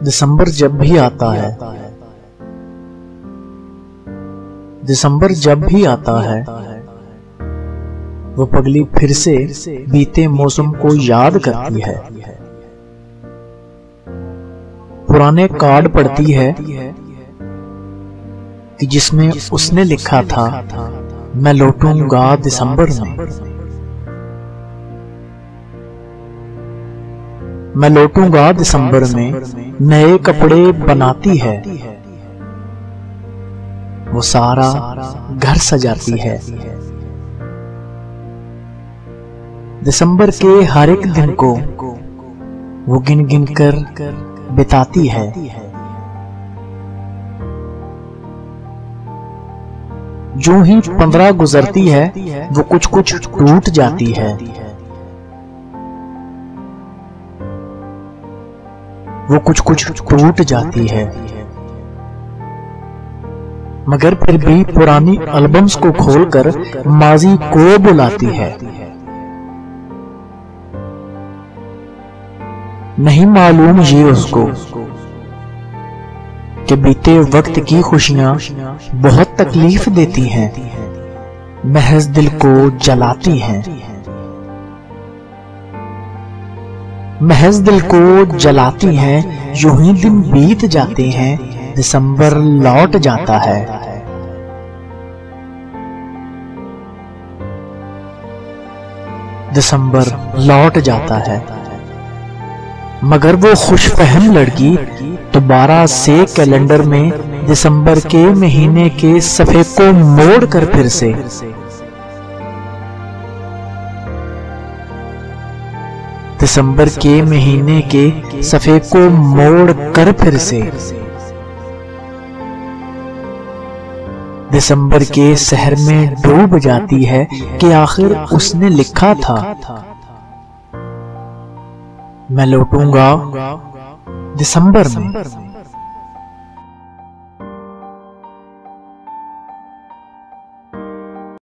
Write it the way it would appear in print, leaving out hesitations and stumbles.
दिसंबर जब भी आता है, दिसंबर जब भी आता है, वो पगली फिर से बीते मौसम को याद करती है। पुराने कार्ड पढ़ती है कि जिसमें उसने लिखा था, मैं लौटूंगा दिसंबर में, मैं लौटूंगा दिसंबर में। नए कपड़े बनाती है, वो सारा घर सजाती है। दिसंबर के हर एक दिन को वो गिन गिन कर बिताती है। जो ही 15 गुजरती है, वो कुछ कुछ टूट जाती है। वो कुछ कुछ टूट जाती है, मगर फिर भी पुरानी एल्बम्स को खोलकर माजी को बुलाती है। नहीं मालूम ये उसको कि बीते वक्त की खुशियां बहुत तकलीफ देती हैं, महज दिल को जलाती हैं, महज दिल को जलाती हैं। यूं ही दिन बीत जाते हैं, दिसंबर लौट जाता है। दिसंबर लौट जाता है, मगर वो खुशफहम लड़की दोबारा से कैलेंडर में दिसंबर के महीने के सफे को मोड़कर फिर से दिसंबर के महीने के सफे को मोड़कर फिर से दिसंबर के शहर में डूब जाती है कि आखिर उसने लिखा था, मैं लौटूंगा दिसंबर में।